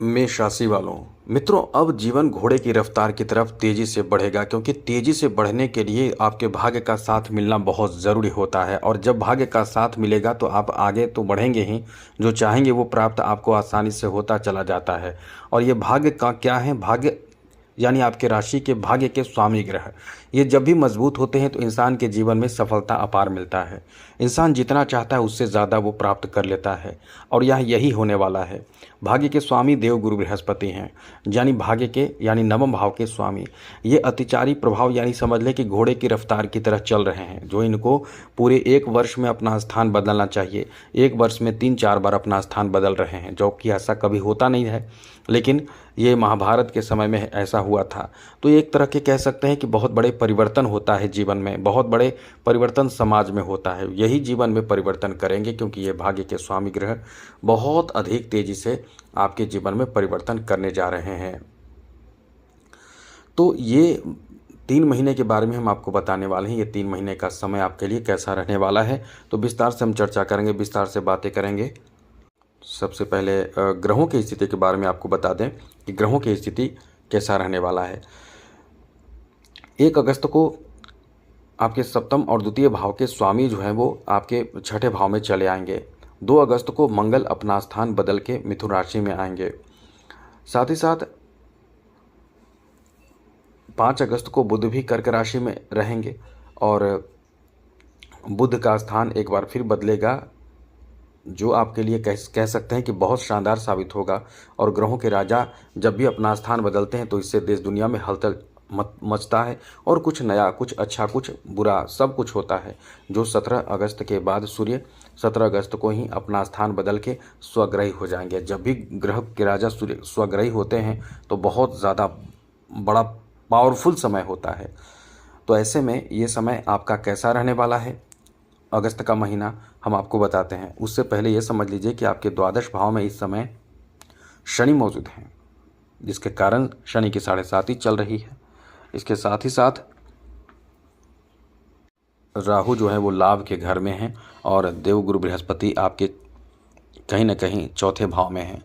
मेष राशि वालों, मित्रों, अब जीवन घोड़े की रफ्तार की तरफ तेजी से बढ़ेगा, क्योंकि तेजी से बढ़ने के लिए आपके भाग्य का साथ मिलना बहुत ज़रूरी होता है। और जब भाग्य का साथ मिलेगा तो आप आगे तो बढ़ेंगे ही, जो चाहेंगे वो प्राप्त आपको आसानी से होता चला जाता है। और ये भाग्य का क्या है? भाग्य यानी आपके राशि के भाग्य के स्वामी ग्रह, ये जब भी मजबूत होते हैं तो इंसान के जीवन में सफलता अपार मिलता है। इंसान जितना चाहता है उससे ज़्यादा वो प्राप्त कर लेता है, और यह यही होने वाला है। भाग्य के स्वामी देव गुरु बृहस्पति हैं, यानी भाग्य के यानी नवम भाव के स्वामी। ये अतिचारी प्रभाव यानी समझ लें कि घोड़े की रफ्तार की तरह चल रहे हैं, जो इनको पूरे एक वर्ष में अपना स्थान बदलना चाहिए। एक वर्ष में 3-4 बार अपना स्थान बदल रहे हैं, जो कि ऐसा कभी होता नहीं है, लेकिन ये महाभारत के समय में ऐसा हुआ था। तो एक तरह के कह सकते हैं कि बहुत बड़े परिवर्तन होता है जीवन में, बहुत बड़े परिवर्तन समाज में होता है। यही जीवन में परिवर्तन करेंगे, क्योंकि ये भाग्य के स्वामी ग्रह बहुत अधिक तेजी से आपके जीवन में परिवर्तन करने जा रहे हैं। तो ये 3 महीने के बारे में हम आपको बताने वाले हैं। ये 3 महीने का समय आपके लिए कैसा रहने वाला है, तो विस्तार से हम चर्चा करेंगे, विस्तार से बातें करेंगे। सबसे पहले ग्रहों की स्थिति के बारे में आपको बता दें कि ग्रहों की स्थिति कैसा रहने वाला है। 1 अगस्त को आपके सप्तम और द्वितीय भाव के स्वामी जो हैं वो आपके छठे भाव में चले आएंगे। 2 अगस्त को मंगल अपना स्थान बदल के मिथुन राशि में आएंगे। साथ ही साथ 5 अगस्त को बुध भी कर्क राशि में रहेंगे, और बुध का स्थान एक बार फिर बदलेगा, जो आपके लिए कह सकते हैं कि बहुत शानदार साबित होगा। और ग्रहों के राजा जब भी अपना स्थान बदलते हैं तो इससे देश दुनिया में हलचल मचता है, और कुछ नया, कुछ अच्छा, कुछ बुरा, सब कुछ होता है। जो 17 अगस्त के बाद सूर्य 17 अगस्त को ही अपना स्थान बदल के स्वग्रही हो जाएंगे। जब भी ग्रह के राजा सूर्य स्वग्रही होते हैं तो बहुत ज़्यादा बड़ा पावरफुल समय होता है। तो ऐसे में ये समय आपका कैसा रहने वाला है, अगस्त का महीना हम आपको बताते हैं। उससे पहले ये समझ लीजिए कि आपके द्वादश भाव में इस समय शनि मौजूद हैं, जिसके कारण शनि की 7.5 चल रही है। इसके साथ ही साथ राहु जो है वो लाभ के घर में हैं, और देवगुरु बृहस्पति आपके कहीं ना कहीं चौथे भाव में हैं,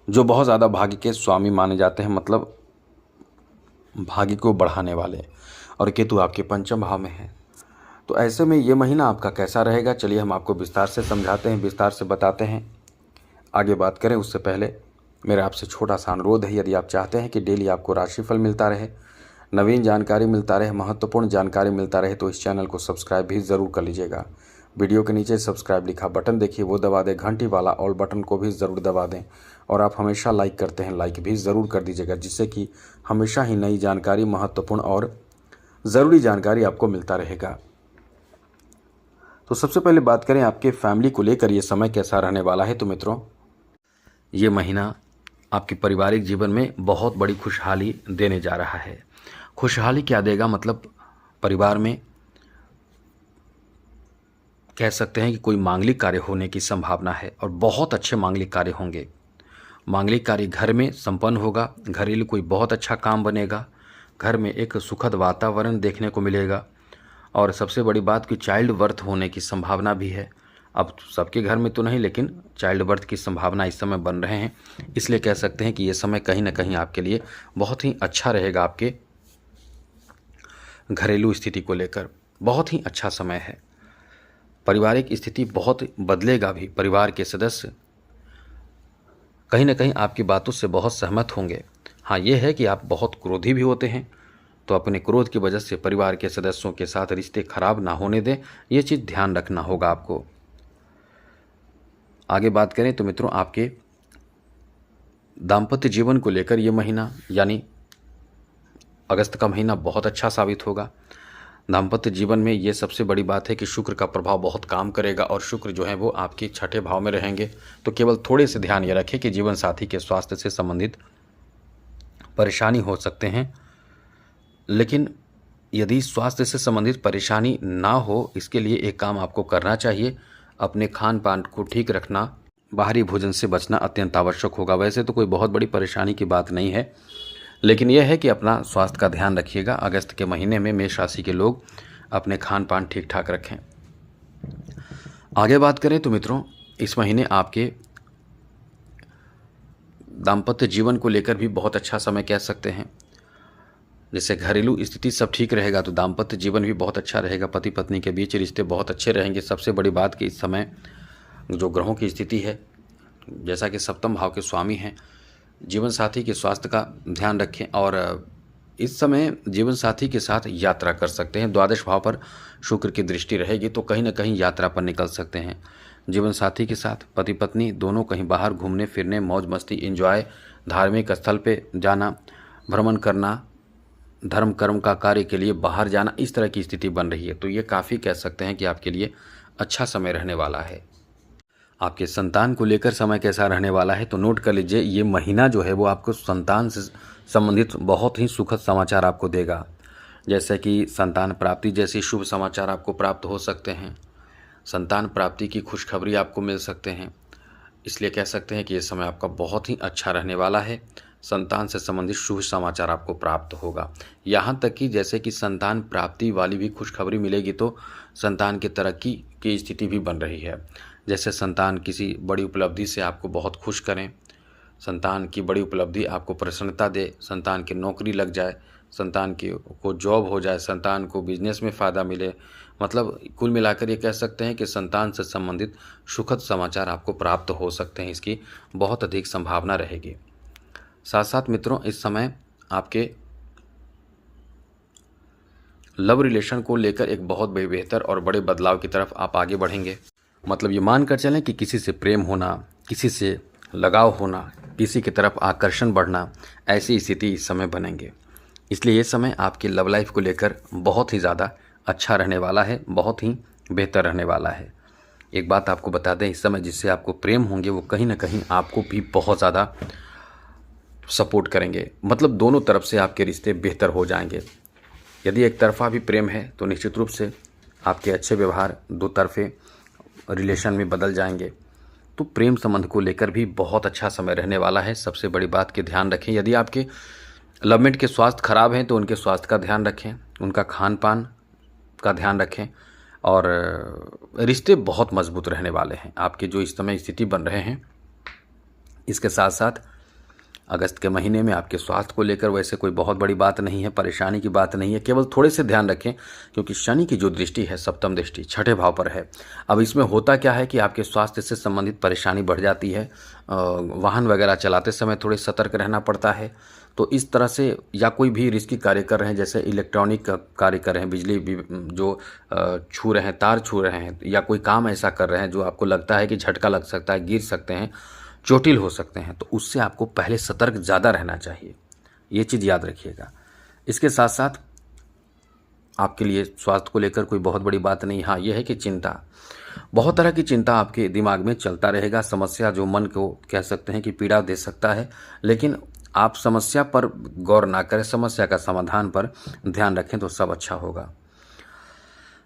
जो बहुत ज़्यादा भाग्य के स्वामी माने जाते हैं, मतलब भाग्य को बढ़ाने वाले। और केतु आपके पंचम भाव में है। तो ऐसे में ये महीना आपका कैसा रहेगा, चलिए हम आपको विस्तार से समझाते हैं, विस्तार से बताते हैं। आगे बात करें उससे पहले मेरा आपसे छोटा सा अनुरोध है, यदि आप चाहते हैं कि डेली आपको राशिफल मिलता रहे, नवीन जानकारी मिलता रहे, महत्वपूर्ण जानकारी मिलता रहे, तो इस चैनल को सब्सक्राइब भी ज़रूर कर लीजिएगा। वीडियो के नीचे सब्सक्राइब लिखा बटन देखिए, वो दबा दें। घंटी वाला ऑल बटन को भी ज़रूर दबा दें। और आप हमेशा लाइक करते हैं, लाइक भी ज़रूर कर दीजिएगा, जिससे कि हमेशा ही नई जानकारी, महत्वपूर्ण और ज़रूरी जानकारी आपको मिलता रहेगा। तो सबसे पहले बात करें आपके फैमिली को लेकर ये समय कैसा रहने वाला है। तो मित्रों, ये महीना आपके पारिवारिक जीवन में बहुत बड़ी खुशहाली देने जा रहा है। खुशहाली क्या देगा, मतलब परिवार में कह सकते हैं कि कोई मांगलिक कार्य होने की संभावना है, और बहुत अच्छे मांगलिक कार्य होंगे। मांगलिक कार्य घर में संपन्न होगा, घरेलू कोई बहुत अच्छा काम बनेगा, घर में एक सुखद वातावरण देखने को मिलेगा। और सबसे बड़ी बात कि चाइल्ड बर्थ होने की संभावना भी है। अब सबके घर में तो नहीं, लेकिन चाइल्ड बर्थ की संभावना इस समय बन रहे हैं। इसलिए कह सकते हैं कि ये समय कहीं ना कहीं आपके लिए बहुत ही अच्छा रहेगा। आपके घरेलू स्थिति को लेकर बहुत ही अच्छा समय है। पारिवारिक स्थिति बहुत बदलेगा भी। परिवार के सदस्य कहीं ना कहीं आपकी बातों से बहुत सहमत होंगे। हाँ, ये है कि आप बहुत क्रोधी भी होते हैं, तो अपने क्रोध की वजह से परिवार के सदस्यों के साथ रिश्ते खराब ना होने दें, ये चीज़ ध्यान रखना होगा आपको। आगे बात करें तो मित्रों, आपके दाम्पत्य जीवन को लेकर ये महीना यानी अगस्त का महीना बहुत अच्छा साबित होगा। दाम्पत्य जीवन में ये सबसे बड़ी बात है कि शुक्र का प्रभाव बहुत काम करेगा, और शुक्र जो है वो आपके छठे भाव में रहेंगे। तो केवल थोड़े से ध्यान ये रखें कि जीवन साथी के स्वास्थ्य से संबंधित परेशानी हो सकते हैं, लेकिन यदि स्वास्थ्य से संबंधित परेशानी ना हो, इसके लिए एक काम आपको करना चाहिए, अपने खान पान को ठीक रखना, बाहरी भोजन से बचना अत्यंत आवश्यक होगा। वैसे तो कोई बहुत बड़ी परेशानी की बात नहीं है, लेकिन यह है कि अपना स्वास्थ्य का ध्यान रखिएगा। अगस्त के महीने में मेष राशि के लोग अपने खान पान ठीक ठाक रखें। आगे बात करें तो मित्रों, इस महीने आपके दाम्पत्य जीवन को लेकर भी बहुत अच्छा समय कह सकते हैं। जैसे घरेलू स्थिति सब ठीक रहेगा तो दाम्पत्य जीवन भी बहुत अच्छा रहेगा, पति पत्नी के बीच रिश्ते बहुत अच्छे रहेंगे। सबसे बड़ी बात कि इस समय जो ग्रहों की स्थिति है, जैसा कि सप्तम भाव के स्वामी हैं, जीवन साथी के स्वास्थ्य का ध्यान रखें और इस समय जीवन साथी के साथ यात्रा कर सकते हैं। द्वादश भाव पर शुक्र की दृष्टि रहेगी तो कहीं ना कहीं यात्रा पर निकल सकते हैं। जीवन साथी के साथ पति पत्नी दोनों कहीं बाहर घूमने फिरने, मौज मस्ती, एंजॉय, धार्मिक स्थल पे जाना, भ्रमण करना, धर्म कर्म का कार्य के लिए बाहर जाना, इस तरह की स्थिति बन रही है। तो ये काफ़ी कह सकते हैं कि आपके लिए अच्छा समय रहने वाला है। आपके संतान को लेकर समय कैसा रहने वाला है तो नोट कर लीजिए, ये महीना जो है वो आपको संतान से संबंधित बहुत ही सुखद समाचार आपको देगा। जैसे कि संतान प्राप्ति जैसी शुभ समाचार आपको प्राप्त हो सकते हैं। संतान प्राप्ति की खुशखबरी आपको मिल सकते हैं। इसलिए कह सकते हैं कि ये समय आपका बहुत ही अच्छा रहने वाला है। संतान से संबंधित शुभ समाचार आपको प्राप्त होगा। यहाँ तक कि जैसे कि संतान प्राप्ति वाली भी खुशखबरी मिलेगी तो संतान की तरक्की की स्थिति भी बन रही है। जैसे संतान किसी बड़ी उपलब्धि से आपको बहुत खुश करें, संतान की बड़ी उपलब्धि आपको प्रसन्नता दे, संतान की नौकरी लग जाए, संतान को जॉब हो जाए, संतान को बिजनेस में फ़ायदा मिले, मतलब कुल मिलाकर ये कह सकते हैं कि संतान से संबंधित सुखद समाचार आपको प्राप्त हो सकते हैं। इसकी बहुत अधिक संभावना रहेगी। साथ साथ मित्रों, इस समय आपके लव रिलेशन को लेकर एक बहुत बेहतर और बड़े बदलाव की तरफ आप आगे बढ़ेंगे। मतलब ये मान कर चलें कि किसी से प्रेम होना, किसी से लगाव होना, किसी की तरफ आकर्षण बढ़ना, ऐसी स्थिति इस समय बनेंगे। इसलिए ये समय आपकी लव लाइफ को लेकर बहुत ही ज़्यादा अच्छा रहने वाला है, बहुत ही बेहतर रहने वाला है। एक बात आपको बता दें, इस समय जिससे आपको प्रेम होंगे वो कहीं ना कहीं आपको भी बहुत ज़्यादा सपोर्ट करेंगे। मतलब दोनों तरफ से आपके रिश्ते बेहतर हो जाएंगे। यदि एक तरफा भी प्रेम है तो निश्चित रूप से आपके अच्छे व्यवहार दो तरफे रिलेशन में बदल जाएंगे। तो प्रेम संबंध को लेकर भी बहुत अच्छा समय रहने वाला है। सबसे बड़ी बात की ध्यान रखें, यदि आपके लवमेट के स्वास्थ्य खराब हैं तो उनके स्वास्थ्य का ध्यान रखें, उनका खान पान का ध्यान रखें और रिश्ते बहुत मजबूत रहने वाले हैं आपके जो इस समय स्थिति बन रहे हैं। इसके साथ साथ अगस्त के महीने में आपके स्वास्थ्य को लेकर वैसे कोई बहुत बड़ी बात नहीं है, परेशानी की बात नहीं है, केवल थोड़े से ध्यान रखें क्योंकि शनि की जो दृष्टि है, सप्तम दृष्टि छठे भाव पर है। अब इसमें होता क्या है कि आपके स्वास्थ्य से संबंधित परेशानी बढ़ जाती है, वाहन वगैरह चलाते समय थोड़े सतर्क रहना पड़ता है। तो इस तरह से, या कोई भी रिस्की कार्य कर रहे हैं, जैसे इलेक्ट्रॉनिक कार्य कर रहे हैं, बिजली जो छू रहे हैं, तार छू रहे हैं, या कोई काम ऐसा कर रहे हैं जो आपको लगता है कि झटका लग सकता है, गिर सकते हैं, चोटिल हो सकते हैं, तो उससे आपको पहले सतर्क ज़्यादा रहना चाहिए। ये चीज़ याद रखिएगा। इसके साथ साथ आपके लिए स्वास्थ्य को लेकर कोई बहुत बड़ी बात नहीं। हाँ, यह है कि चिंता, बहुत तरह की चिंता आपके दिमाग में चलता रहेगा। समस्या जो मन को कह सकते हैं कि पीड़ा दे सकता है, लेकिन आप समस्या पर गौर ना करें, समस्या का समाधान पर ध्यान रखें तो सब अच्छा होगा।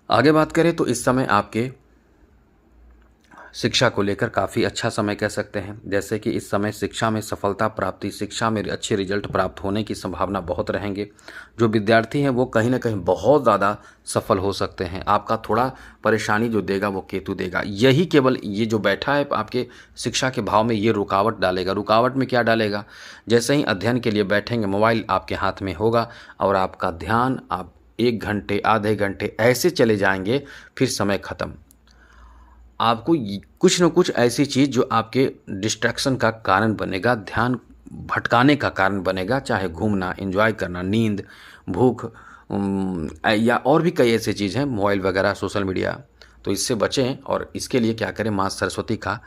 आगे बात करें तो इस समय आपके शिक्षा को लेकर काफ़ी अच्छा समय कह सकते हैं। जैसे कि इस समय शिक्षा में सफलता प्राप्ति, शिक्षा में अच्छे रिजल्ट प्राप्त होने की संभावना बहुत रहेंगे। जो विद्यार्थी हैं वो कहीं ना कहीं बहुत ज़्यादा सफल हो सकते हैं। आपका थोड़ा परेशानी जो देगा वो केतु देगा। यही केवल ये जो बैठा है आपके शिक्षा के भाव में, ये रुकावट डालेगा। रुकावट में क्या डालेगा? जैसे ही अध्ययन के लिए बैठेंगे, मोबाइल आपके हाथ में होगा और आपका ध्यान, आप 1 घंटे आधे घंटे ऐसे चले जाएंगे, फिर समय खत्म। आपको कुछ न कुछ ऐसी चीज़ जो आपके डिस्ट्रैक्शन का कारण बनेगा, ध्यान भटकाने का कारण बनेगा, चाहे घूमना, एंजॉय करना, नींद, भूख, या और भी कई ऐसी चीज़ हैं, मोबाइल वगैरह, सोशल मीडिया। तो इससे बचें और इसके लिए क्या करें? माँ सरस्वती का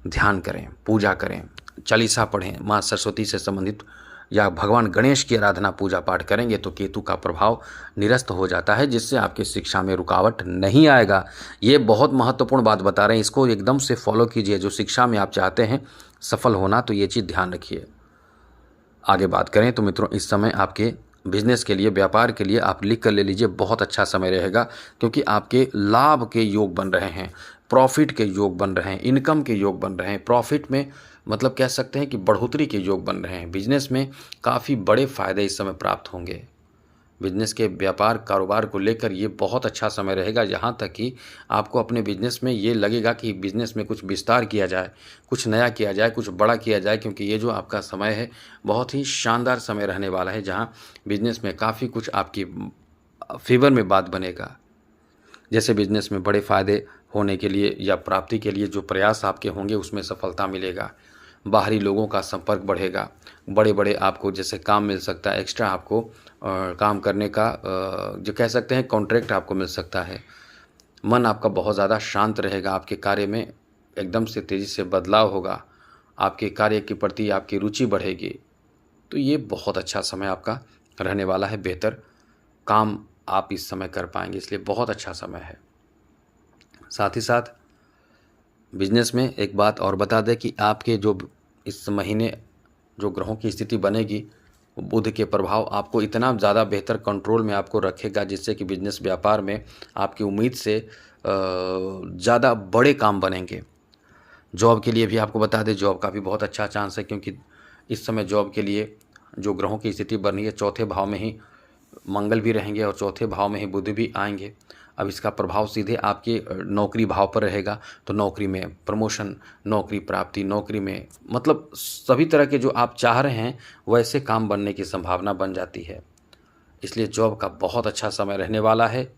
ध्यान करें, पूजा करें, चालीसा पढ़ें, माँ सरस्वती से संबंधित, या भगवान गणेश की आराधना पूजा पाठ करेंगे तो केतु का प्रभाव निरस्त हो जाता है, जिससे आपकी शिक्षा में रुकावट नहीं आएगा। ये बहुत महत्वपूर्ण बात बता रहे हैं, इसको एकदम से फॉलो कीजिए। जो शिक्षा में आप चाहते हैं सफल होना, तो ये चीज़ ध्यान रखिए। आगे बात करें तो मित्रों, इस समय आपके बिजनेस के लिए, व्यापार के लिए आप लिख कर ले लीजिए, बहुत अच्छा समय रहेगा क्योंकि आपके लाभ के योग बन रहे हैं, प्रॉफिट के योग बन रहे हैं, इनकम के योग बन रहे हैं। प्रॉफिट में मतलब कह सकते हैं कि बढ़ोतरी के योग बन रहे हैं। बिजनेस में काफ़ी बड़े फायदे इस समय प्राप्त होंगे। बिजनेस के व्यापार कारोबार को लेकर ये बहुत अच्छा समय रहेगा। यहाँ तक कि आपको अपने बिजनेस में ये लगेगा कि बिजनेस में कुछ विस्तार किया जाए, कुछ नया किया जाए, कुछ बड़ा किया जाए, क्योंकि ये जो आपका समय है बहुत ही शानदार समय रहने वाला है, जहाँ बिजनेस में काफ़ी कुछ आपकी फेवर में बात बनेगा। जैसे बिजनेस में बड़े फ़ायदे होने के लिए या प्राप्ति के लिए जो प्रयास आपके होंगे उसमें सफलता मिलेगा। बाहरी लोगों का संपर्क बढ़ेगा, बड़े बड़े आपको जैसे काम मिल सकता है, एक्स्ट्रा आपको काम करने का जो कह सकते हैं कॉन्ट्रैक्ट आपको मिल सकता है। मन आपका बहुत ज़्यादा शांत रहेगा, आपके कार्य में एकदम से तेज़ी से बदलाव होगा, आपके कार्य के प्रति आपकी रुचि बढ़ेगी। तो ये बहुत अच्छा समय आपका रहने वाला है, बेहतर काम आप इस समय कर पाएंगे, इसलिए बहुत अच्छा समय है। साथ ही साथ बिजनेस में एक बात और बता दें कि आपके जो इस महीने जो ग्रहों की स्थिति बनेगी, बुध के प्रभाव आपको इतना ज़्यादा बेहतर कंट्रोल में आपको रखेगा, जिससे कि बिजनेस व्यापार में आपकी उम्मीद से ज़्यादा बड़े काम बनेंगे। जॉब के लिए भी आपको बता दें, जॉब का भी बहुत अच्छा चांस है, क्योंकि इस समय जॉब के लिए जो ग्रहों की स्थिति बन रही है, चौथे भाव में ही मंगल भी रहेंगे और चौथे भाव में ही बुध भी आएंगे। अब इसका प्रभाव सीधे आपके नौकरी भाव पर रहेगा, तो नौकरी में प्रमोशन, नौकरी प्राप्ति, नौकरी में मतलब सभी तरह के जो आप चाह रहे हैं वैसे काम बनने की संभावना बन जाती है। इसलिए जॉब का बहुत अच्छा समय रहने वाला है।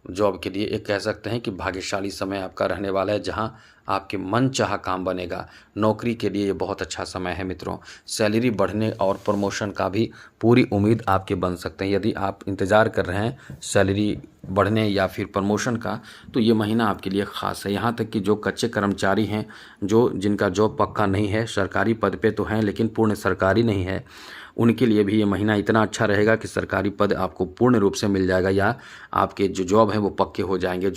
जॉब के लिए एक कह सकते हैं कि भाग्यशाली समय आपका रहने वाला है, जहां आपके मन चाहा काम बनेगा। नौकरी के लिए ये बहुत अच्छा समय है मित्रों। सैलरी बढ़ने और प्रमोशन का भी पूरी उम्मीद आपके बन सकते हैं। यदि आप इंतज़ार कर रहे हैं सैलरी बढ़ने या फिर प्रमोशन का, तो ये महीना आपके लिए ख़ास है। यहाँ तक कि जो कच्चे कर्मचारी हैं, जिनका जॉब पक्का नहीं है, सरकारी पद पे तो हैं लेकिन पूर्ण सरकारी नहीं है, उनके लिए भी ये महीना इतना अच्छा रहेगा कि सरकारी पद आपको पूर्ण रूप से मिल जाएगा, या आपके जो जॉब हैं वो पक्के हो जाएंगे,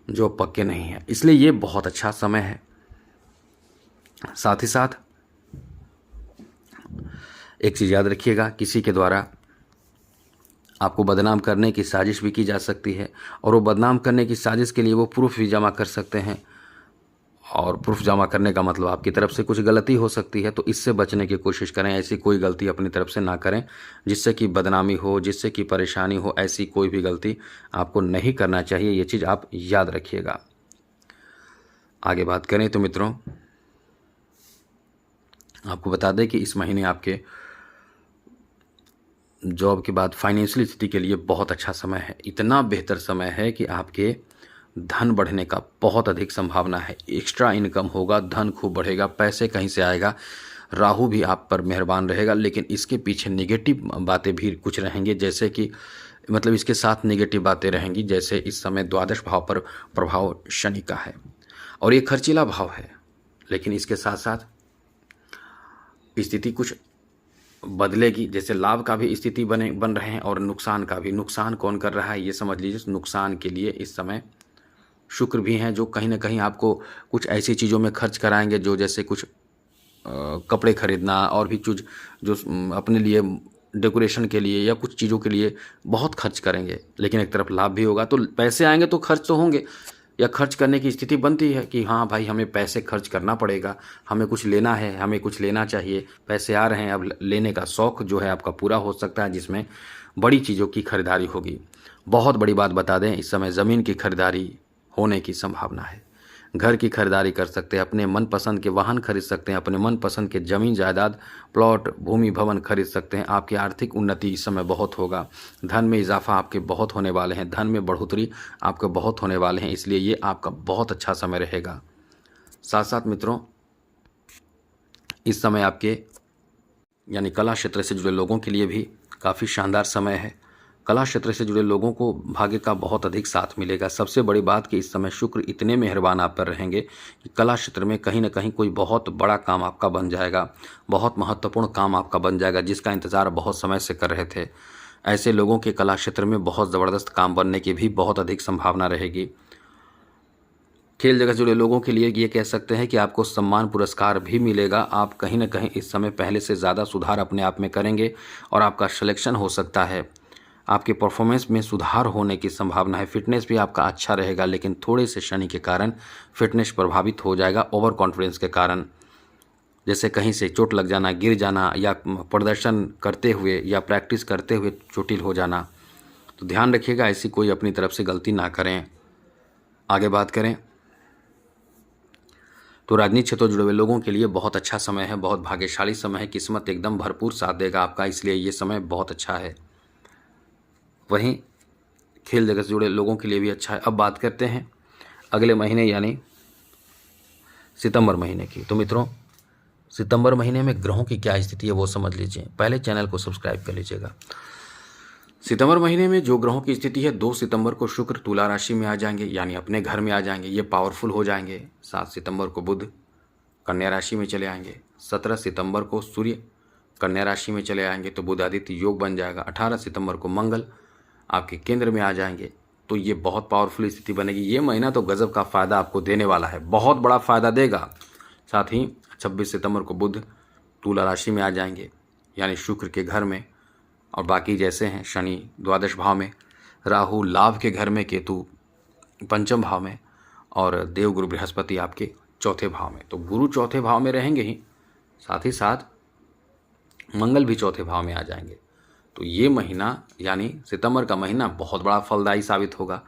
जो पक्के नहीं हैं। इसलिए ये बहुत अच्छा समय है। साथ ही साथ एक चीज़ याद रखिएगा, किसी के द्वारा आपको बदनाम करने की साजिश भी की जा सकती है, और वो बदनाम करने की साजिश के लिए वो प्रूफ भी जमा कर सकते हैं। और प्रूफ जमा करने का मतलब आपकी तरफ से कुछ गलती हो सकती है, तो इससे बचने की कोशिश करें। ऐसी कोई गलती अपनी तरफ से ना करें जिससे कि बदनामी हो, जिससे कि परेशानी हो। ऐसी कोई भी गलती आपको नहीं करना चाहिए, ये चीज़ आप याद रखिएगा। आगे बात करें तो मित्रों, आपको बता दें कि इस महीने आपके जॉब के बाद फाइनेंशियल स्थिति के लिए बहुत अच्छा समय है। इतना बेहतर समय है कि आपके धन बढ़ने का बहुत अधिक संभावना है। एक्स्ट्रा इनकम होगा, धन खूब बढ़ेगा, पैसे कहीं से आएगा। राहु भी आप पर मेहरबान रहेगा, लेकिन इसके पीछे नेगेटिव बातें भी कुछ रहेंगी, जैसे कि मतलब इसके साथ नेगेटिव बातें रहेंगी। जैसे इस समय द्वादश भाव पर प्रभाव शनि का है और ये खर्चीला भाव है, लेकिन इसके साथ साथ स्थिति कुछ बदलेगी। जैसे लाभ का भी स्थिति बन रहे हैं और नुकसान का भी। नुकसान कौन कर रहा है ये समझ लीजिए। नुकसान के लिए इस समय शुक्र भी हैं, जो कहीं ना कहीं आपको कुछ ऐसी चीज़ों में खर्च कराएंगे, जो जैसे कुछ कपड़े खरीदना और भी चीज़ जो अपने लिए डेकोरेशन के लिए या कुछ चीज़ों के लिए बहुत खर्च करेंगे। लेकिन एक तरफ लाभ भी होगा, तो पैसे आएंगे तो खर्च तो होंगे, या खर्च करने की स्थिति बनती है कि हाँ भाई हमें पैसे खर्च करना पड़ेगा, हमें कुछ लेना है, हमें कुछ लेना चाहिए, पैसे आ रहे हैं, अब लेने का शौक़ जो है आपका पूरा हो सकता है, जिसमें बड़ी चीज़ों की खरीदारी होगी। बहुत बड़ी बात बता दें, इस समय ज़मीन की खरीदारी होने की संभावना है। घर की खरीदारी कर सकते हैं, अपने मनपसंद के वाहन खरीद सकते हैं, अपने मनपसंद के ज़मीन जायदाद, प्लॉट, भूमि, भवन खरीद सकते हैं। आपकी आर्थिक उन्नति इस समय बहुत होगा। धन में इजाफा आपके बहुत होने वाले हैं, धन में बढ़ोतरी आपके बहुत होने वाले हैं, इसलिए ये आपका बहुत अच्छा समय रहेगा। साथ साथ मित्रों, इस समय आपके यानी कला क्षेत्र से जुड़े लोगों के लिए भी काफ़ी शानदार समय है। कला क्षेत्र से जुड़े लोगों को भाग्य का बहुत अधिक साथ मिलेगा। सबसे बड़ी बात कि इस समय शुक्र इतने मेहरबान आप पर रहेंगे कि कला क्षेत्र में कहीं ना कहीं कोई बहुत बड़ा काम आपका बन जाएगा, बहुत महत्वपूर्ण काम आपका बन जाएगा, जिसका इंतज़ार बहुत समय से कर रहे थे। ऐसे लोगों के कला क्षेत्र में बहुत ज़बरदस्त काम बनने की भी बहुत अधिक संभावना रहेगी। खेल जगत से जुड़े लोगों के लिए ये कह सकते हैं कि आपको सम्मान पुरस्कार भी मिलेगा। आप कहीं ना कहीं इस समय पहले से ज़्यादा सुधार अपने आप में करेंगे और आपका सिलेक्शन हो सकता है। आपके परफॉर्मेंस में सुधार होने की संभावना है। फिटनेस भी आपका अच्छा रहेगा, लेकिन थोड़े से शनि के कारण फिटनेस प्रभावित हो जाएगा, ओवर कॉन्फिडेंस के कारण। जैसे कहीं से चोट लग जाना, गिर जाना, या प्रदर्शन करते हुए या प्रैक्टिस करते हुए चोटिल हो जाना। तो ध्यान रखिएगा, ऐसी कोई अपनी तरफ से गलती ना करें। आगे बात करें तो राजनीतिक क्षेत्र से जुड़े हुए लोगों के लिए बहुत अच्छा समय है, बहुत भाग्यशाली समय है, किस्मत एकदम भरपूर साथ देगा आपका, इसलिए ये समय बहुत अच्छा है। वहीं खेल जगत से जुड़े लोगों के लिए भी अच्छा है। अब बात करते हैं अगले महीने यानी सितंबर महीने की। तो मित्रों, सितंबर महीने में ग्रहों की क्या स्थिति है वो समझ लीजिए। पहले चैनल को सब्सक्राइब कर लीजिएगा। सितंबर महीने में जो ग्रहों की स्थिति है, 2 सितंबर को शुक्र तुला राशि में आ जाएंगे, यानी अपने घर में आ जाएंगे, ये पावरफुल हो जाएंगे। 7 सितंबर को बुध कन्या राशि में चले आएंगे। 17 सितंबर को सूर्य कन्या राशि में चले आएंगे, तो बुध आदित्य योग बन जाएगा। 18 सितंबर को मंगल आपके केंद्र में आ जाएंगे, तो ये बहुत पावरफुल स्थिति बनेगी। ये महीना तो गजब का फ़ायदा आपको देने वाला है, बहुत बड़ा फ़ायदा देगा। साथ ही 26 सितंबर को बुध तुला राशि में आ जाएंगे, यानी शुक्र के घर में, और बाकी जैसे हैं शनि द्वादश भाव में, राहु लाभ के घर में, केतु पंचम भाव में, और देवगुरु बृहस्पति आपके चौथे भाव में। तो गुरु चौथे भाव में रहेंगे ही, साथ ही साथ मंगल भी चौथे भाव में आ जाएंगे। तो ये महीना यानी सितंबर का महीना बहुत बड़ा फलदायी साबित होगा।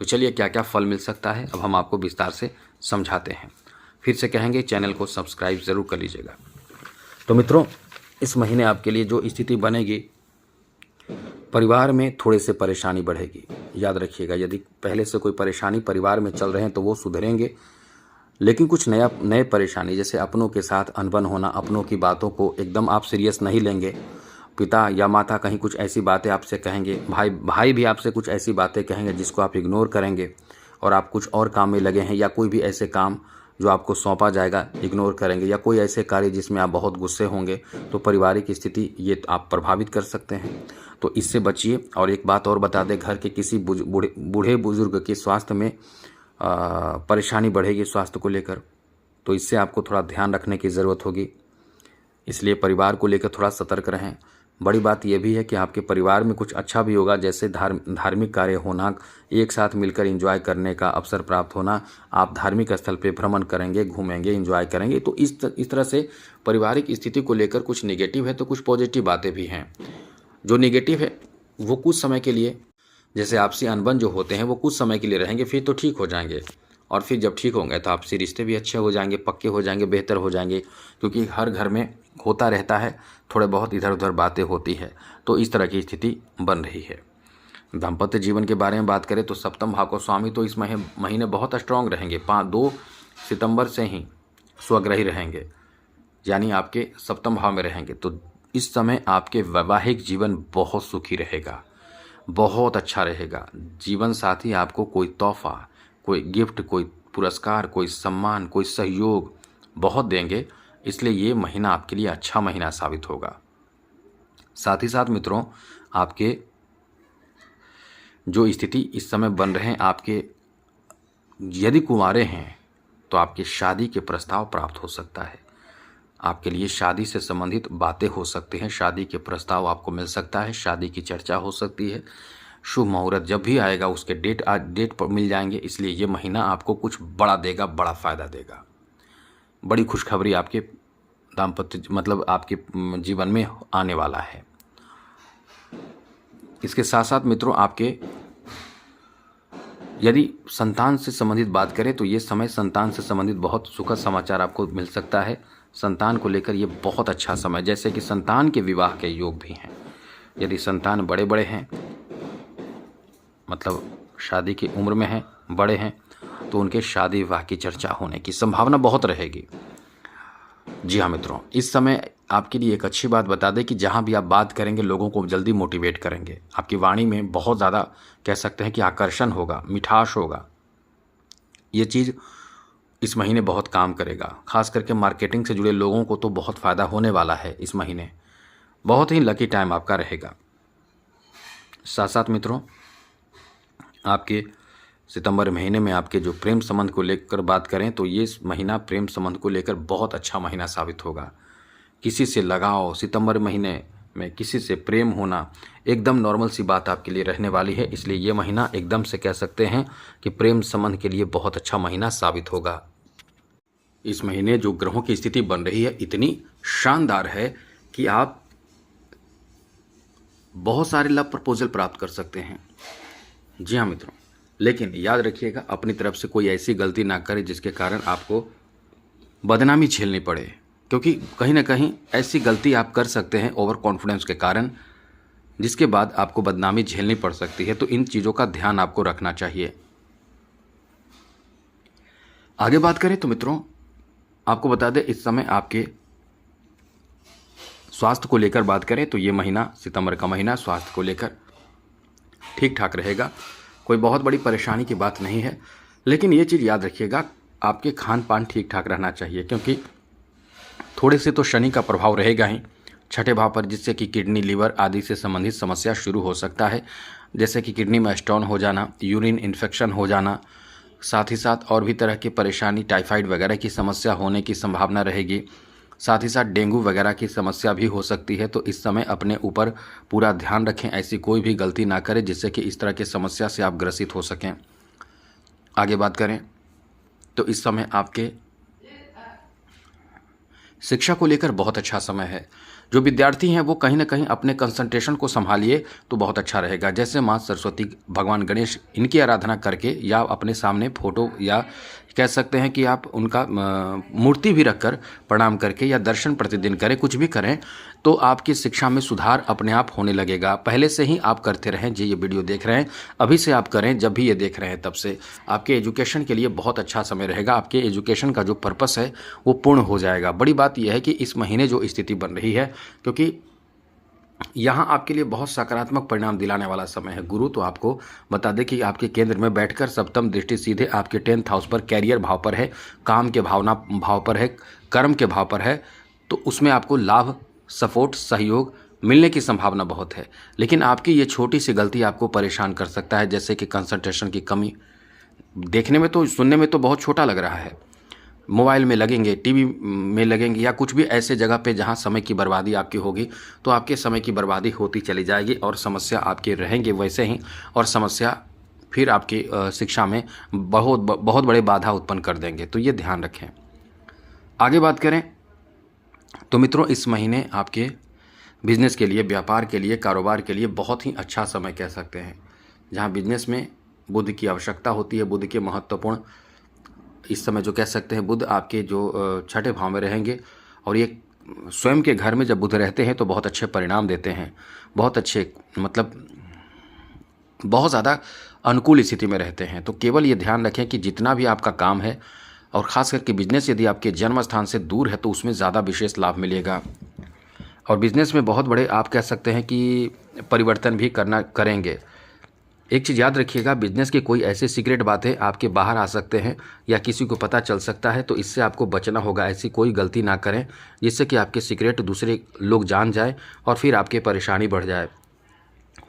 तो चलिए क्या क्या फल मिल सकता है अब हम आपको विस्तार से समझाते हैं। फिर से कहेंगे चैनल को सब्सक्राइब ज़रूर कर लीजिएगा। तो मित्रों, इस महीने आपके लिए जो स्थिति बनेगी, परिवार में थोड़े से परेशानी बढ़ेगी। याद रखिएगा, यदि पहले से कोई परेशानी परिवार में चल रहे हैं तो वो सुधरेंगे, लेकिन कुछ नए परेशानी, जैसे अपनों के साथ अनबन होना, अपनों की बातों को एकदम आप सीरियस नहीं लेंगे, पिता या माता कहीं कुछ ऐसी बातें आपसे कहेंगे, भाई भी आपसे कुछ ऐसी बातें कहेंगे जिसको आप इग्नोर करेंगे, और आप कुछ और काम में लगे हैं, या कोई भी ऐसे काम जो आपको सौंपा जाएगा इग्नोर करेंगे, या कोई ऐसे कार्य जिसमें आप बहुत गुस्से होंगे, तो पारिवारिक स्थिति ये आप प्रभावित कर सकते हैं। तो इससे बचिए। और एक बात और बता दें, घर के किसी बूढ़े बुजुर्ग के स्वास्थ्य में परेशानी बढ़ेगी स्वास्थ्य को लेकर, तो इससे आपको थोड़ा ध्यान रखने की ज़रूरत होगी। इसलिए परिवार को लेकर थोड़ा सतर्क रहें। बड़ी बात यह भी है कि आपके परिवार में कुछ अच्छा भी होगा, जैसे धार्मिक कार्य होना, एक साथ मिलकर एंजॉय करने का अवसर प्राप्त होना। आप धार्मिक स्थल पे भ्रमण करेंगे, घूमेंगे, एंजॉय करेंगे। तो इस तरह से पारिवारिक स्थिति को लेकर कुछ नेगेटिव है तो कुछ पॉजिटिव बातें भी हैं। जो नेगेटिव है वो कुछ समय के लिए, जैसे आपसी अनबन जो होते हैं वो कुछ समय के लिए रहेंगे, फिर तो ठीक हो जाएंगे। और फिर जब ठीक होंगे तो आपसी रिश्ते भी अच्छे हो जाएंगे, पक्के हो जाएंगे, बेहतर हो जाएंगे, क्योंकि हर घर में होता रहता है, थोड़े बहुत इधर उधर बातें होती है। तो इस तरह की स्थिति बन रही है। दाम्पत्य जीवन के बारे में बात करें तो सप्तम भाव को स्वामी तो इस महीने बहुत स्ट्रांग रहेंगे। 2 सितंबर से ही स्वग्रही रहेंगे, यानी आपके सप्तम भाव में रहेंगे। तो इस समय आपके वैवाहिक जीवन बहुत सुखी रहेगा, बहुत अच्छा रहेगा। जीवन साथी आपको कोई तोहफा, कोई गिफ्ट, कोई पुरस्कार, कोई सम्मान, कोई सहयोग बहुत देंगे, इसलिए ये महीना आपके लिए अच्छा महीना साबित होगा। साथ ही साथ मित्रों, आपके जो स्थिति इस समय बन रहे हैं, आपके यदि कुंवारे हैं तो आपके शादी के प्रस्ताव प्राप्त हो सकता है। आपके लिए शादी से संबंधित बातें हो सकती हैं, शादी के प्रस्ताव आपको मिल सकता है, शादी की चर्चा हो सकती है। शुभ मुहूर्त जब भी आएगा उसके डेट पर मिल जाएंगे। इसलिए ये महीना आपको कुछ बड़ा देगा, बड़ा फ़ायदा देगा। बड़ी खुशखबरी आपके दाम्पत्य मतलब आपके जीवन में आने वाला है। इसके साथ साथ मित्रों, आपके यदि संतान से संबंधित बात करें तो ये समय संतान से संबंधित बहुत सुखद समाचार आपको मिल सकता है। संतान को लेकर ये बहुत अच्छा समय, जैसे कि संतान के विवाह के योग भी हैं। यदि संतान बड़े हैं, मतलब शादी की उम्र में हैं, बड़े हैं, तो उनके शादी विवाह की चर्चा होने की संभावना बहुत रहेगी। जी हाँ मित्रों, इस समय आपके लिए एक अच्छी बात बता दें कि जहाँ भी आप बात करेंगे लोगों को जल्दी मोटिवेट करेंगे। आपकी वाणी में बहुत ज़्यादा कह सकते हैं कि आकर्षण होगा, मिठास होगा। ये चीज़ इस महीने बहुत काम करेगा। खास करके मार्केटिंग से जुड़े लोगों को तो बहुत फ़ायदा होने वाला है। इस महीने बहुत ही लकी टाइम आपका रहेगा। साथ साथ मित्रों, आपके सितंबर महीने में आपके जो प्रेम संबंध को लेकर बात करें तो ये महीना प्रेम संबंध को लेकर बहुत अच्छा महीना साबित होगा। किसी से लगाव, सितंबर महीने में किसी से प्रेम होना एकदम नॉर्मल सी बात आपके लिए रहने वाली है। इसलिए ये महीना एकदम से कह सकते हैं कि प्रेम संबंध के लिए बहुत अच्छा महीना साबित होगा। इस महीने जो ग्रहों की स्थिति बन रही है इतनी शानदार है कि आप बहुत सारे लव प्रपोजल प्राप्त कर सकते हैं। जी हाँ मित्रों, लेकिन याद रखिएगा अपनी तरफ से कोई ऐसी गलती ना करें जिसके कारण आपको बदनामी झेलनी पड़े, क्योंकि कहीं ना कहीं ऐसी गलती आप कर सकते हैं ओवर कॉन्फिडेंस के कारण, जिसके बाद आपको बदनामी झेलनी पड़ सकती है। तो इन चीज़ों का ध्यान आपको रखना चाहिए। आगे बात करें तो मित्रों, आपको बता दें इस समय आपके स्वास्थ्य को लेकर बात करें तो ये महीना, सितंबर का महीना, स्वास्थ्य को लेकर ठीक ठाक रहेगा। कोई बहुत बड़ी परेशानी की बात नहीं है, लेकिन ये चीज़ याद रखिएगा आपके खान पान ठीक ठाक रहना चाहिए, क्योंकि थोड़े से तो शनि का प्रभाव रहेगा ही छठे भाव पर, जिससे कि किडनी, लीवर आदि से संबंधित समस्या शुरू हो सकता है, जैसे कि किडनी में स्टोन हो जाना, यूरिन इन्फेक्शन हो जाना, साथ ही साथ और भी तरह की परेशानी, टाइफाइड वगैरह की समस्या होने की संभावना रहेगी। साथ ही साथ डेंगू वगैरह की समस्या भी हो सकती है। तो इस समय अपने ऊपर पूरा ध्यान रखें, ऐसी कोई भी गलती ना करें जिससे कि इस तरह की समस्या से आप ग्रसित हो सकें। आगे बात करें तो इस समय आपके शिक्षा को लेकर बहुत अच्छा समय है। जो विद्यार्थी हैं वो कहीं ना कहीं अपने कंसंट्रेशन को संभालिए तो बहुत अच्छा रहेगा। जैसे माँ सरस्वती, भगवान गणेश, इनकी आराधना करके या अपने सामने फोटो या कह सकते हैं कि आप उनका मूर्ति भी रखकर प्रणाम करके या दर्शन प्रतिदिन करें, कुछ भी करें तो आपकी शिक्षा में सुधार अपने आप होने लगेगा। पहले से ही आप करते रहें। जी, ये वीडियो देख रहे हैं अभी से आप करें, जब भी ये देख रहे हैं तब से आपके एजुकेशन के लिए बहुत अच्छा समय रहेगा। आपके एजुकेशन का जो पर्पस है वो पूर्ण हो जाएगा। बड़ी बात यह है कि इस महीने जो स्थिति बन रही है, क्योंकि यहाँ आपके लिए बहुत सकारात्मक परिणाम दिलाने वाला समय है। गुरु तो आपको बता दें कि आपके केंद्र में बैठकर सप्तम दृष्टि सीधे आपके 10th हाउस पर, कैरियर भाव पर है, काम के भाव पर है, कर्म के भाव पर है। तो उसमें आपको लाभ, सपोर्ट, सहयोग मिलने की संभावना बहुत है। लेकिन आपकी ये छोटी सी गलती आपको परेशान कर सकता है, जैसे कि कंसंट्रेशन की कमी। देखने में तो, सुनने में तो बहुत छोटा लग रहा है, मोबाइल में लगेंगे, टीवी में लगेंगे या कुछ भी ऐसे जगह पे जहाँ समय की बर्बादी आपकी होगी, तो आपके समय की बर्बादी होती चली जाएगी और समस्या आपके रहेंगे वैसे ही, और समस्या फिर आपकी शिक्षा में बहुत बड़े बाधा उत्पन्न कर देंगे। तो ये ध्यान रखें। आगे बात करें तो मित्रों, इस महीने आपके बिजनेस के लिए, व्यापार के लिए, कारोबार के लिए बहुत ही अच्छा समय कह सकते हैं। जहाँ बिजनेस में बुध की आवश्यकता होती है, बुध के महत्वपूर्ण इस समय जो कह सकते हैं, बुध आपके जो छठे भाव में रहेंगे और ये स्वयं के घर में जब बुध रहते हैं तो बहुत अच्छे परिणाम देते हैं, बहुत अच्छे, मतलब बहुत ज़्यादा अनुकूल स्थिति में रहते हैं। तो केवल ये ध्यान रखें कि जितना भी आपका काम है और ख़ास करके बिजनेस यदि आपके जन्म स्थान से दूर है तो उसमें ज़्यादा विशेष लाभ मिलेगा। और बिजनेस में बहुत बड़े आप कह सकते हैं कि परिवर्तन भी करेंगे। एक चीज़ याद रखिएगा, बिजनेस की कोई ऐसी सीक्रेट बातें आपके बाहर आ सकते हैं या किसी को पता चल सकता है, तो इससे आपको बचना होगा। ऐसी कोई गलती ना करें जिससे कि आपके सीक्रेट दूसरे लोग जान जाए और फिर आपकी परेशानी बढ़ जाए।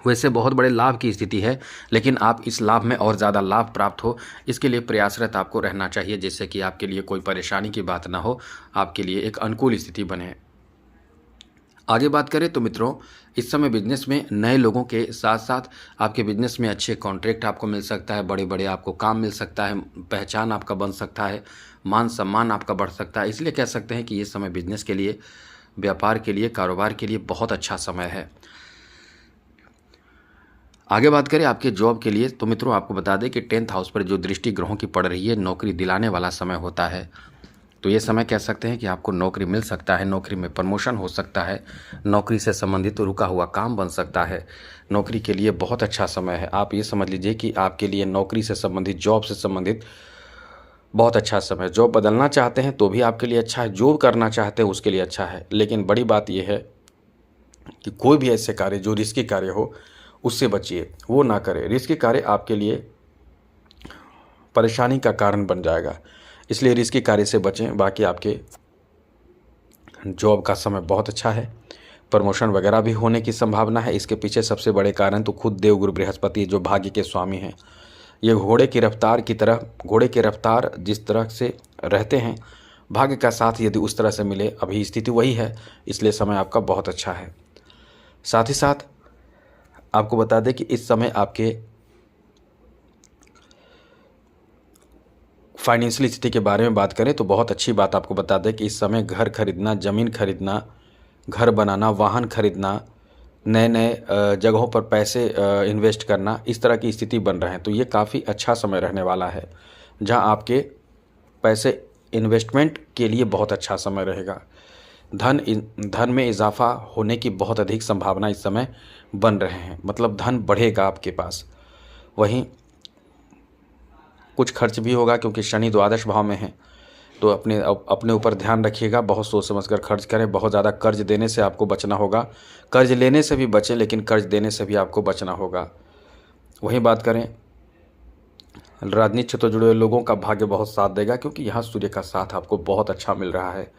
वैसे बहुत बड़े लाभ की स्थिति है, लेकिन आप इस लाभ में और ज़्यादा लाभ प्राप्त हो, इसके लिए प्रयासरत आपको रहना चाहिए, जिससे कि आपके लिए कोई परेशानी की बात ना हो, आपके लिए एक अनुकूल स्थिति बने। आगे बात करें तो मित्रों, इस समय बिजनेस में नए लोगों के साथ साथ आपके बिजनेस में अच्छे कॉन्ट्रैक्ट आपको मिल सकता है, बड़े बड़े आपको काम मिल सकता है, पहचान आपका बन सकता है, मान सम्मान आपका बढ़ सकता है। इसलिए कह सकते हैं कि ये समय बिजनेस के लिए, व्यापार के लिए, कारोबार के लिए बहुत अच्छा समय है। आगे बात करें आपके जॉब के लिए तो मित्रों, आपको बता दें कि 10th हाउस पर जो दृष्टि ग्रहों की पड़ रही है, नौकरी दिलाने वाला समय होता है। तो ये समय कह सकते हैं कि आपको नौकरी मिल सकता है, नौकरी में प्रमोशन हो सकता है, नौकरी से संबंधित रुका हुआ काम बन सकता है। नौकरी के लिए बहुत अच्छा समय है। आप ये समझ लीजिए कि आपके लिए नौकरी से संबंधित, जॉब से संबंधित बहुत अच्छा समय। जॉब बदलना चाहते हैं तो भी आपके लिए अच्छा है, जॉब करना चाहते हैं उसके लिए अच्छा है। लेकिन बड़ी बात यह है कि कोई भी ऐसे कार्य जो रिस्की कार्य हो उससे बचिए, वो ना करें। रिस्की कार्य आपके लिए परेशानी का कारण बन जाएगा, इसलिए रिस्की कार्य से बचें। बाकी आपके जॉब का समय बहुत अच्छा है, प्रमोशन वगैरह भी होने की संभावना है। इसके पीछे सबसे बड़े कारण तो खुद देवगुरु बृहस्पति जो भाग्य के स्वामी हैं, ये घोड़े की रफ्तार की तरह, घोड़े की रफ्तार जिस तरह से रहते हैं, भाग्य का साथ यदि उस तरह से मिले, अभी स्थिति वही है, इसलिए समय आपका बहुत अच्छा है। साथ ही साथ आपको बता दें कि इस समय आपके फाइनेंशियल स्थिति के बारे में बात करें तो बहुत अच्छी बात आपको बता दें कि इस समय घर खरीदना, ज़मीन खरीदना, घर बनाना, वाहन खरीदना, नए नए जगहों पर पैसे इन्वेस्ट करना, इस तरह की स्थिति बन रहे हैं। तो ये काफ़ी अच्छा समय रहने वाला है, जहां आपके पैसे इन्वेस्टमेंट के लिए बहुत अच्छा समय रहेगा। धन में इजाफा होने की बहुत अधिक संभावना इस समय बन रहे हैं, मतलब धन बढ़ेगा आपके पास। वहीं कुछ खर्च भी होगा क्योंकि शनि द्वादश भाव में है, तो अपने ऊपर ध्यान रखिएगा, बहुत सोच समझकर खर्च करें। बहुत ज़्यादा कर्ज देने से आपको बचना होगा। कर्ज लेने से भी बचें, लेकिन कर्ज देने से भी आपको बचना होगा। वहीं बात करें राजनीति क्षेत्र से जुड़े लोगों का भाग्य बहुत साथ देगा, क्योंकि यहाँ सूर्य का साथ आपको बहुत अच्छा मिल रहा है।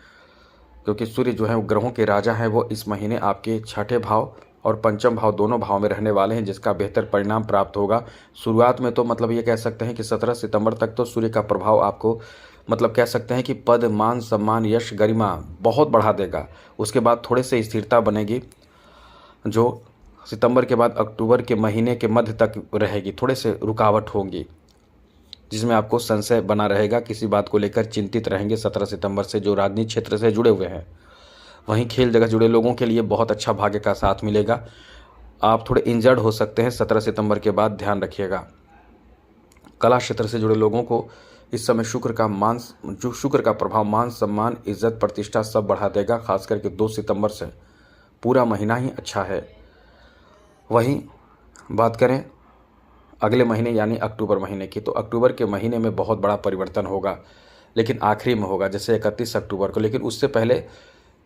क्योंकि सूर्य जो है वो ग्रहों के राजा हैं, वो इस महीने आपके छठे भाव और पंचम भाव दोनों भाव में रहने वाले हैं, जिसका बेहतर परिणाम प्राप्त होगा। शुरुआत में तो मतलब ये कह सकते हैं कि 17 सितंबर तक तो सूर्य का प्रभाव आपको मतलब कह सकते हैं कि पद, मान, सम्मान, यश, गरिमा बहुत बढ़ा देगा। उसके बाद थोड़े से स्थिरता बनेगी, जो सितंबर के बाद अक्टूबर के महीने के मध्य तक रहेगी। थोड़े से रुकावट होंगी, जिसमें आपको संशय बना रहेगा, किसी बात को लेकर चिंतित रहेंगे 17 सितंबर से जो राजनीतिक क्षेत्र से जुड़े हुए हैं। वहीं खेल जगत जुड़े लोगों के लिए बहुत अच्छा भाग्य का साथ मिलेगा। आप थोड़े इंजर्ड हो सकते हैं 17 सितंबर के बाद, ध्यान रखिएगा। कला क्षेत्र से जुड़े लोगों को इस समय शुक्र का प्रभाव मान, सम्मान, इज्जत, प्रतिष्ठा सब बढ़ा देगा। खास करके 2 सितंबर से पूरा महीना ही अच्छा है। वहीं बात करें अगले महीने यानी अक्टूबर महीने की, तो अक्टूबर के महीने में बहुत बड़ा परिवर्तन होगा, लेकिन आखिरी में होगा, जैसे 31 अक्टूबर को। लेकिन उससे पहले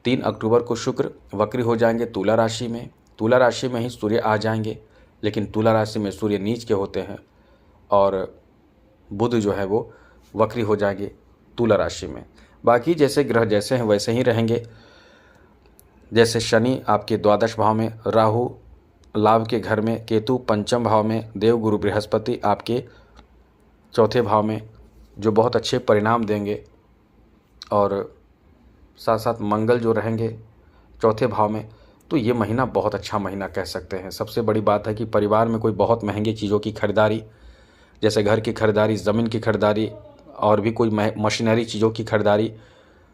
3 अक्टूबर को शुक्र वक्री हो जाएंगे तुला राशि में। तुला राशि में ही सूर्य आ जाएंगे, लेकिन तुला राशि में सूर्य नीच के होते हैं, और बुध जो है वो वक्री हो जाएंगे तुला राशि में। बाकी जैसे ग्रह जैसे हैं वैसे ही रहेंगे। जैसे शनि आपके द्वादश भाव में, राहु लाभ के घर में, केतु पंचम भाव में, देव गुरु बृहस्पति आपके चौथे भाव में, जो बहुत अच्छे परिणाम देंगे। और साथ साथ मंगल जो रहेंगे चौथे भाव में। तो ये महीना बहुत अच्छा महीना कह सकते हैं। सबसे बड़ी बात है कि परिवार में कोई बहुत महंगी चीज़ों की खरीदारी, जैसे घर की खरीदारी, ज़मीन की खरीदारी, और भी कोई मशीनरी चीज़ों की खरीदारी,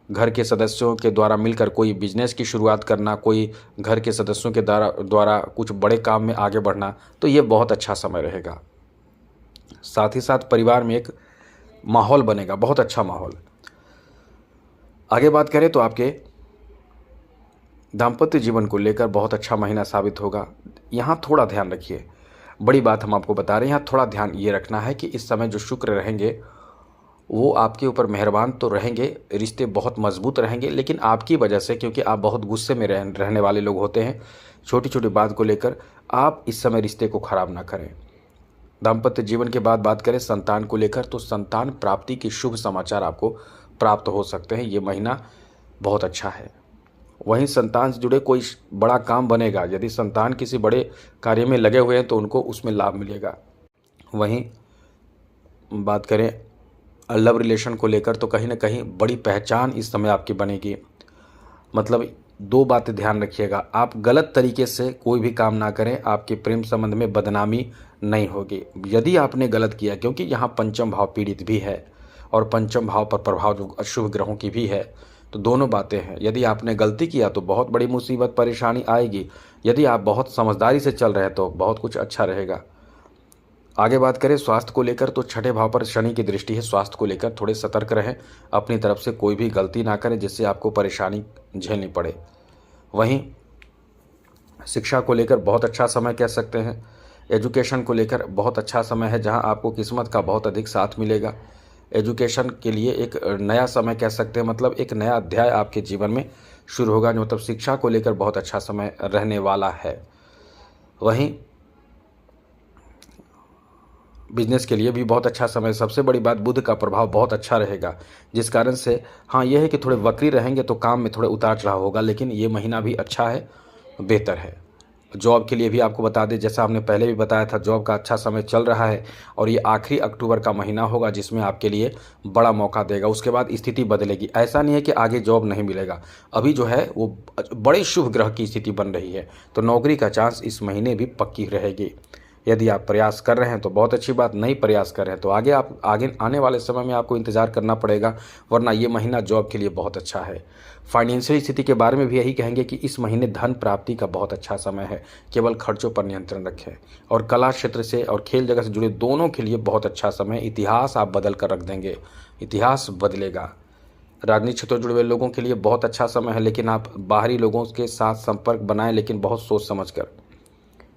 घर के सदस्यों के द्वारा मिलकर कोई बिजनेस की शुरुआत करना, कोई घर के सदस्यों के द्वारा कुछ बड़े काम में आगे बढ़ना, तो ये बहुत अच्छा समय रहेगा। साथ ही साथ परिवार में एक माहौल बनेगा, बहुत अच्छा माहौल। आगे बात करें तो आपके दाम्पत्य जीवन को लेकर बहुत अच्छा महीना साबित होगा। यहाँ थोड़ा ध्यान रखिए, बड़ी बात हम आपको बता रहे हैं। यहाँ थोड़ा ध्यान ये रखना है कि इस समय जो शुक्र रहेंगे वो आपके ऊपर मेहरबान तो रहेंगे, रिश्ते बहुत मजबूत रहेंगे, लेकिन आपकी वजह से, क्योंकि आप बहुत गुस्से में रहने वाले लोग होते हैं, छोटी छोटी बात को लेकर आप इस समय रिश्ते को खराब ना करें। दाम्पत्य जीवन के बाद बात करें संतान को लेकर, तो संतान प्राप्ति के शुभ समाचार आपको प्राप्त हो सकते हैं। ये महीना बहुत अच्छा है। वहीं संतान से जुड़े कोई बड़ा काम बनेगा, यदि संतान किसी बड़े कार्य में लगे हुए हैं तो उनको उसमें लाभ मिलेगा। वहीं बात करें लव रिलेशन को लेकर, तो कहीं ना कहीं बड़ी पहचान इस समय आपकी बनेगी। मतलब 2 बातें ध्यान रखिएगा, आप गलत तरीके से कोई भी काम ना करें, आपके प्रेम संबंध में बदनामी नहीं होगी यदि आपने गलत किया, क्योंकि यहाँ पंचम भाव पीड़ित भी है और पंचम भाव पर प्रभाव जो अशुभ ग्रहों की भी है। तो दोनों बातें हैं। यदि आपने गलती किया तो बहुत बड़ी मुसीबत परेशानी आएगी, यदि आप बहुत समझदारी से चल रहे हैं तो बहुत कुछ अच्छा रहेगा। आगे बात करें स्वास्थ्य को लेकर, तो छठे भाव पर शनि की दृष्टि है। स्वास्थ्य को लेकर थोड़े सतर्क रहें, अपनी तरफ से कोई भी गलती ना करें जिससे आपको परेशानी झेलनी पड़े। वहीं शिक्षा को लेकर बहुत अच्छा समय कह सकते हैं। एजुकेशन को लेकर बहुत अच्छा समय है, जहां आपको किस्मत का बहुत अधिक साथ मिलेगा। एजुकेशन के लिए एक नया समय कह सकते हैं, मतलब एक नया अध्याय आपके जीवन में शुरू होगा, जो मतलब शिक्षा को लेकर बहुत अच्छा समय रहने वाला है। वहीं बिजनेस के लिए भी बहुत अच्छा समय। सबसे बड़ी बात, बुध का प्रभाव बहुत अच्छा रहेगा, जिस कारण से हाँ यह है कि थोड़े वक्री रहेंगे तो काम में थोड़े उतार चढ़ाव होगा, लेकिन ये महीना भी अच्छा है, बेहतर है। जॉब के लिए भी आपको बता दें, जैसा हमने पहले भी बताया था, जॉब का अच्छा समय चल रहा है और ये आखिरी अक्टूबर का महीना होगा जिसमें आपके लिए बड़ा मौका देगा। उसके बाद स्थिति बदलेगी। ऐसा नहीं है कि आगे जॉब नहीं मिलेगा, अभी जो है वो बड़े शुभ ग्रह की स्थिति बन रही है, तो नौकरी का चांस इस महीने भी पक्की रहेगी। यदि आप प्रयास कर रहे हैं तो बहुत अच्छी बात, नहीं प्रयास कर रहे हैं तो आगे आने वाले समय में आपको इंतज़ार करना पड़ेगा, वरना ये महीना जॉब के लिए बहुत अच्छा है। फाइनेंशियल स्थिति के बारे में भी यही कहेंगे कि इस महीने धन प्राप्ति का बहुत अच्छा समय है, केवल खर्चों पर नियंत्रण रखें। और कला क्षेत्र से और खेल जगत से जुड़े दोनों के लिए बहुत अच्छा समय, इतिहास आप बदल कर रख देंगे, इतिहास बदलेगा। राजनीतिक क्षेत्र से जुड़े हुए लोगों के लिए बहुत अच्छा समय है, लेकिन आप बाहरी लोगों के साथ संपर्क बनाएं, लेकिन बहुत सोच समझ कर।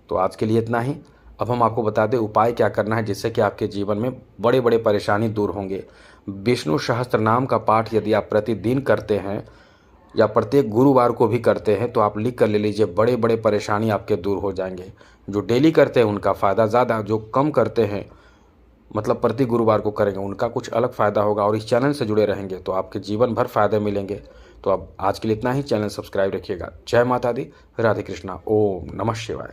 तो आज के लिए इतना ही। अब हम आपको बता दें उपाय क्या करना है, जिससे कि आपके जीवन में बड़े बड़े परेशानी दूर होंगे। विष्णु सहस्त्र नाम का पाठ यदि आप प्रतिदिन करते हैं या प्रत्येक गुरुवार को भी करते हैं तो आप लिख कर ले लीजिए, बड़े बड़े परेशानी आपके दूर हो जाएंगे। जो डेली करते हैं उनका फ़ायदा ज़्यादा, जो कम करते हैं मतलब प्रति गुरुवार को करेंगे उनका कुछ अलग फ़ायदा होगा। और इस चैनल से जुड़े रहेंगे तो आपके जीवन भर फ़ायदे मिलेंगे। तो अब आज के लिए इतना ही। चैनल सब्सक्राइब रखिएगा। जय माता दी, राधे कृष्णा, ओम नमः शिवाय।